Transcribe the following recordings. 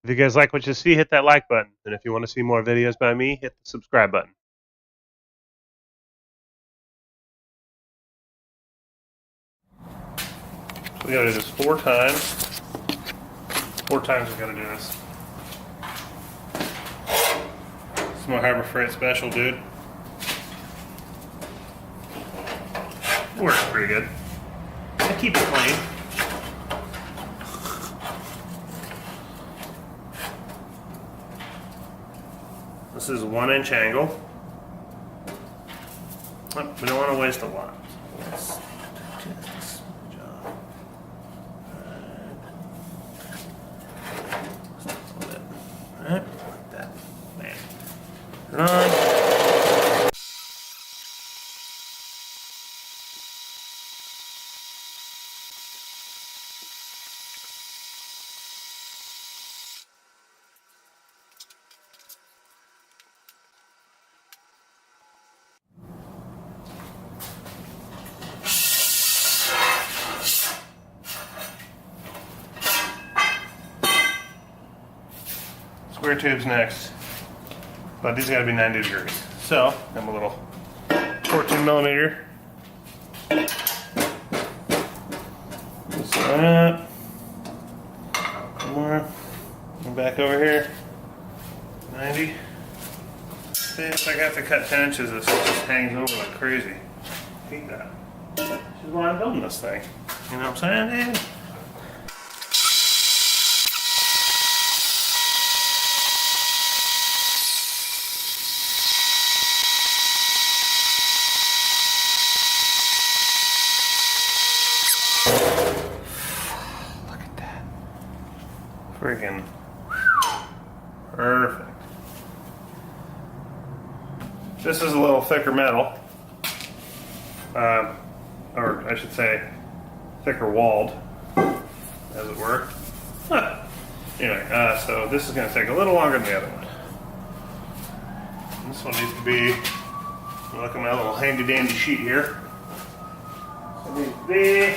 If you guys like what you see, hit that like button. And if you want to see more videos by me, hit the subscribe button. So we gotta do this 4 times. 4 times we gotta do this. It's my Harbor Freight special, dude. Works pretty good. I keep it clean. This is a 1-inch angle. Oh, we don't want to waste a lot. Let's do this job. Alright, like that. Bam. Turn on. Square tubes next, but these gotta be 90 degrees. So, I'm a little 14 millimeter. Just that. One more. And back over here. 90. See, if I have to cut 10 inches, this just hangs over like crazy. Hate that. This is why I'm building this thing. You know what I'm saying, dude? Look at that. Freaking perfect. This is a little thicker metal. Or I should say, thicker walled, as it were. Huh. Anyway, so this is going to take a little longer than the other one. This one needs to be, look at my little handy dandy sheet here. It needs to be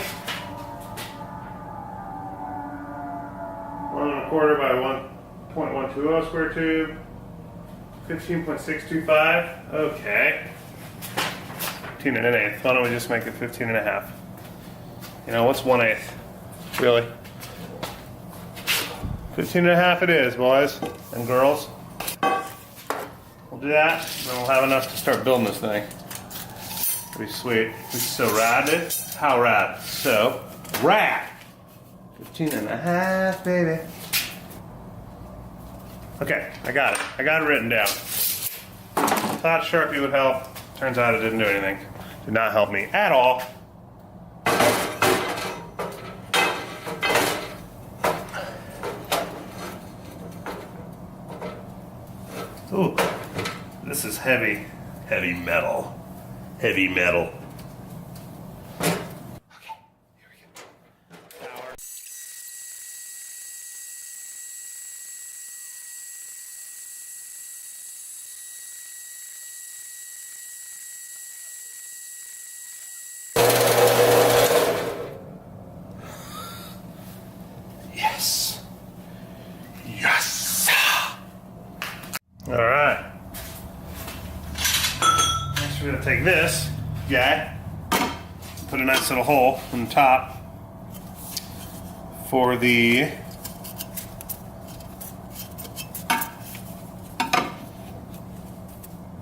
1 1/4 by 1.120 square tube, 15.625. Okay. 15 1/8. Why don't we just make it 15 1/2? You know, what's 1/8? Really? 15 1/2 it is, boys and girls. We'll do that, and then we'll have enough to start building this thing. Pretty sweet. It's so rad, dude. How rad? So rad. 15 1/2, baby. Okay, I got it. I got it written down. Thought Sharpie would help. Turns out it didn't do anything. Did not help me at all. Ooh, this is heavy. Heavy metal. Heavy metal. Okay, here we go. Power. Yes. Yes. All right. Next, we're gonna take this guy, put a nice little hole in the top for the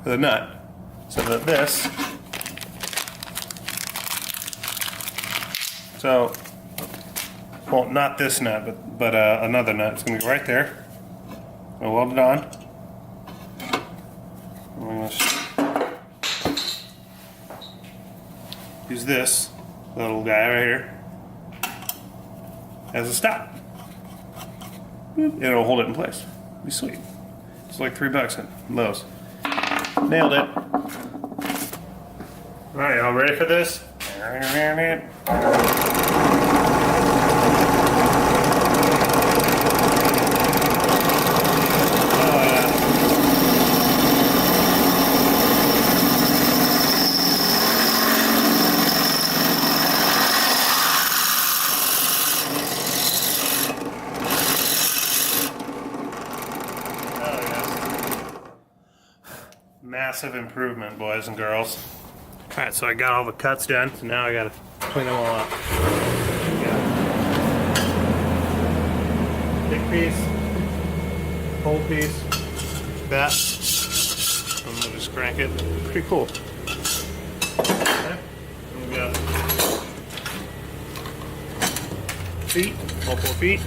nut, so that this. So, well, not this nut, but another nut. It's gonna go right there. I'll weld it on. I'm gonna use this little guy right here as a stop. It'll hold it in place. It'll be sweet. It's like $3 at Lowe's. Nailed it. All right, y'all ready for this? massive improvement, boys and girls. Alright, so I got all the cuts done, so now I gotta clean them all up. Big piece, whole piece, that, and we'll just crank it. Pretty cool. Okay. And we got feet, all 4 feet.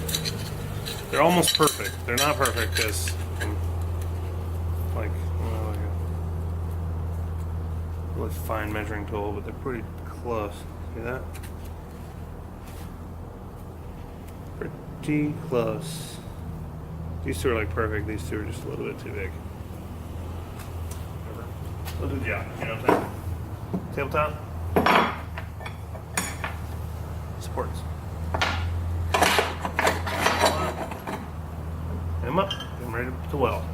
They're almost perfect. They're not perfect because I'm like a really fine measuring tool, but they're pretty close. See that? Pretty close. These two are like perfect. These two are just a little bit too big. Whatever. We'll do the job. You know what I'm saying? Tabletop. Supports. Get them up. Get them ready to weld.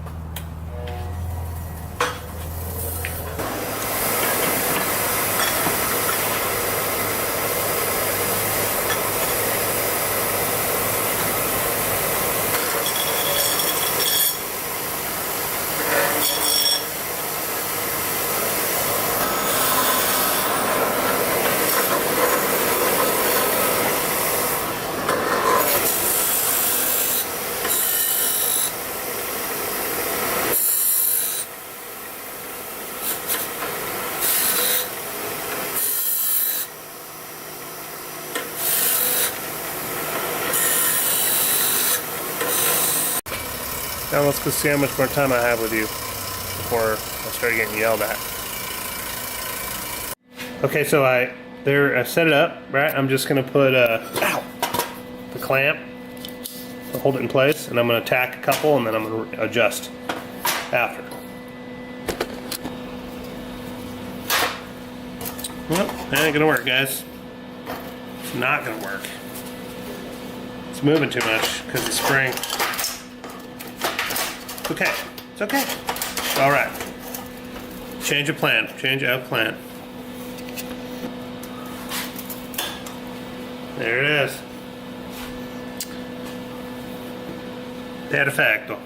Now let's go see how much more time I have with you before I start getting yelled at. Okay, so I set it up, right? I'm just gonna put the clamp to hold it in place, and I'm gonna tack a couple, and then I'm gonna adjust after. Well, that ain't gonna work, guys. It's not gonna work. It's moving too much because the spring. It's okay. It's okay. All right. Change of plan. Change of plan. There it is. Perfecto.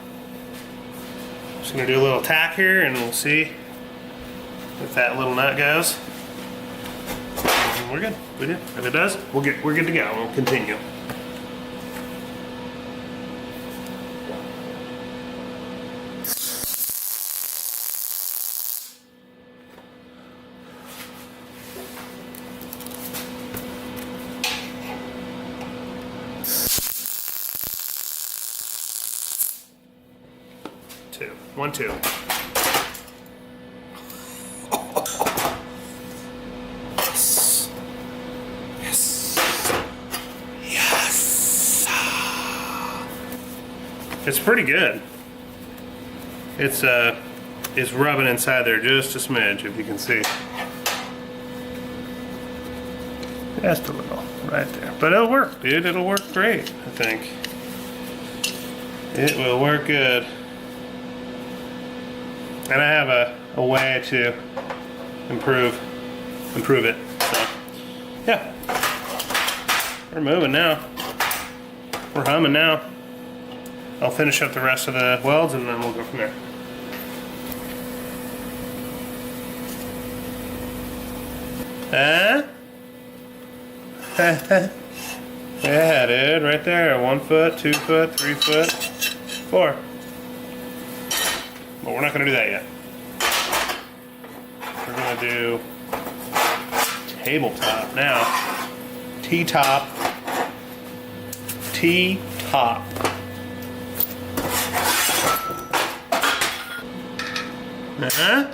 Just gonna do a little tack here, and we'll see if that little nut goes. And we're good. We did. If it does, we're good to go. We'll continue. Two. 1, 2. Yes. Yes. Yes. It's pretty good. It's rubbing inside there just a smidge, if you can see. Just a little, right there. But it'll work, dude. It'll work great, I think. It will work good. And I have a way to improve it. So, yeah. We're moving now. We're humming now. I'll finish up the rest of the welds and then we'll go from there. Huh? Yeah, dude, right there. 1 foot, 2 foot, 3 foot, 4. But we're not going to do that yet. We're going to do tabletop now. T-top. T-top. Uh-huh.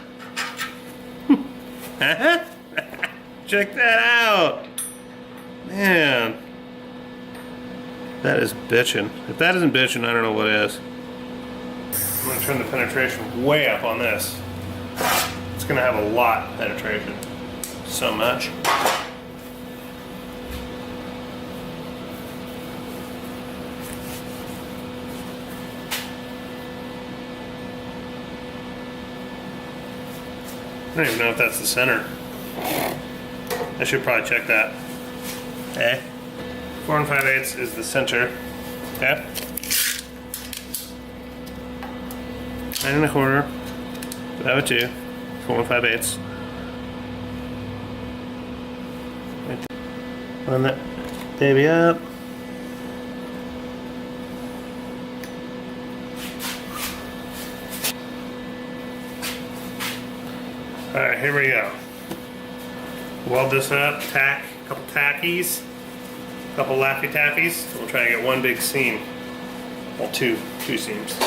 Uh-huh. Check that out. Man. That is bitchin'. If that isn't bitchin', I don't know what is. I'm going to turn the penetration way up on this. It's going to have a lot of penetration. So much. I don't even know if that's the center. I should probably check that. Okay. 4 5/8 is the center. Okay. 9 1/4. That would 2. 4 5/8. Run that baby up. Alright, here we go. Weld this up, tack, a couple tackies, a couple Laffy Taffies. We'll try to get one big seam. Well, two seams.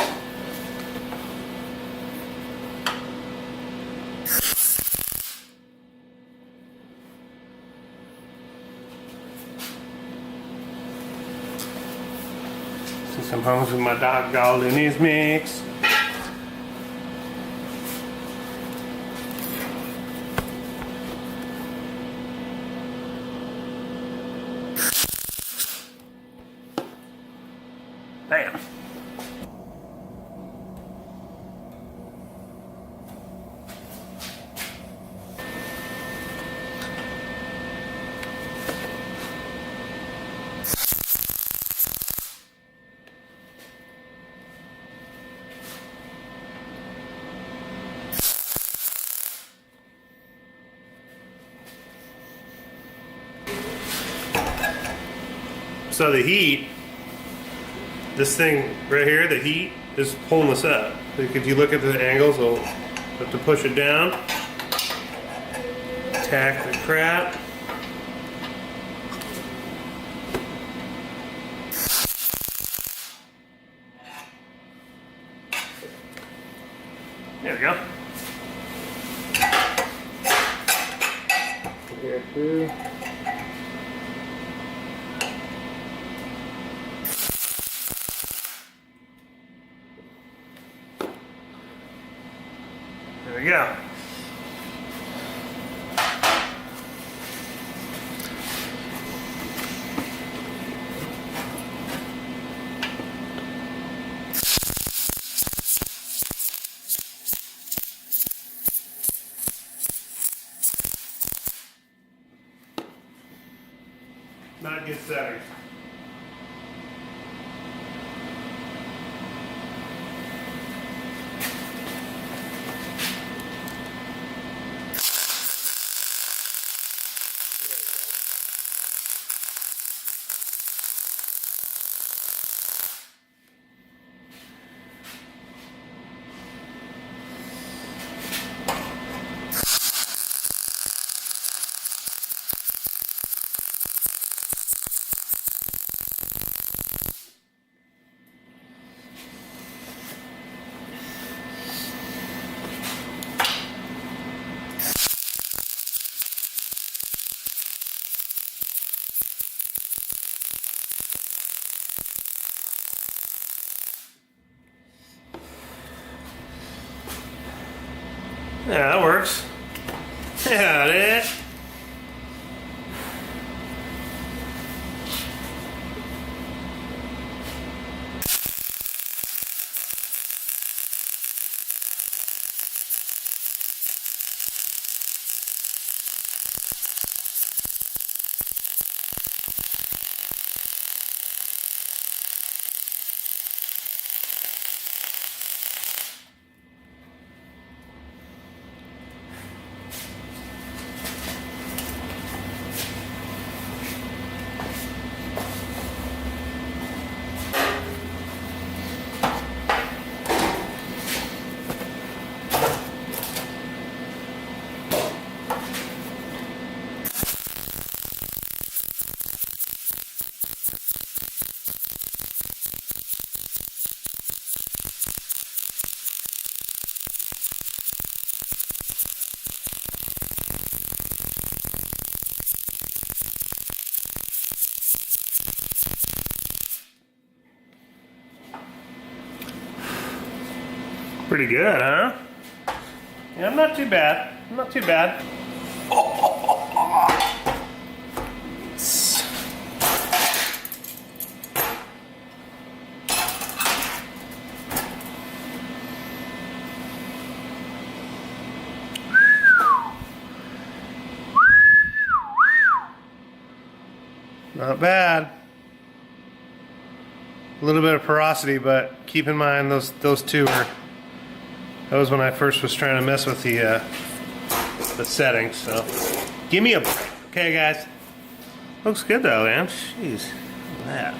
Since I'm home with my dog Galuni's mix. Bam. So the heat, this thing right here, the heat is pulling this up. Like if you look at the angles, we'll have to push it down, tack the crap. There we go. Here too. There we go. Not good settings. Yeah, that works. Yeah, it. Pretty good, huh? Yeah, I'm not too bad. I'm not too bad. Not bad. A little bit of porosity, but keep in mind those two are. That was when I first was trying to mess with the the settings, so give me a break. Okay, guys. Looks good though, man. Jeez, look at that.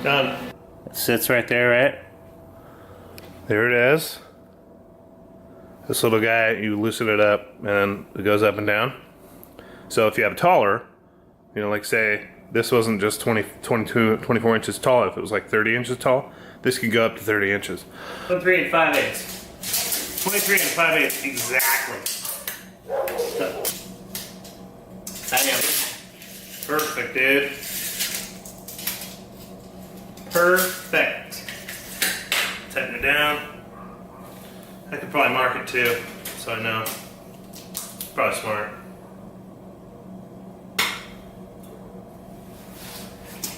Done. It sits right there, right? There it is. This little guy, you loosen it up and it goes up and down. So if you have taller, you know, like say this wasn't just 24 inches tall, if it was like 30 inches tall, this could go up to 30 inches. 23 5/8. 23 5/8 exactly. Damn. Perfect, dude. Perfect. Tighten it down. I could probably mark it too, so I know. Probably smart.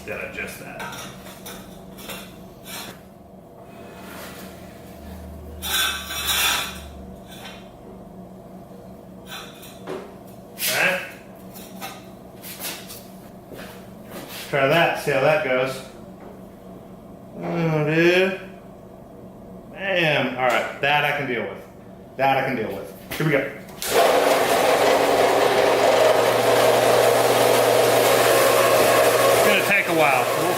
Gotta adjust that. Alright. Try that, see how that goes. Oh, dude. Bam. Alright, that I can deal with. That I can deal with. Here we go. It's gonna take a while. We'll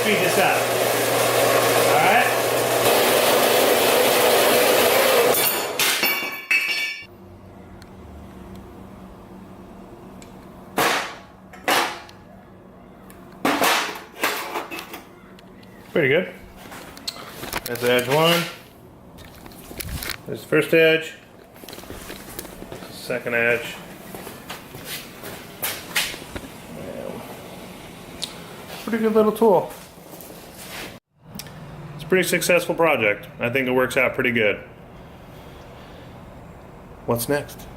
speed this up. Alright? Pretty good. That's edge one. There's the first edge. Second edge. Pretty good little tool. It's a pretty successful project. I think it works out pretty good. What's next?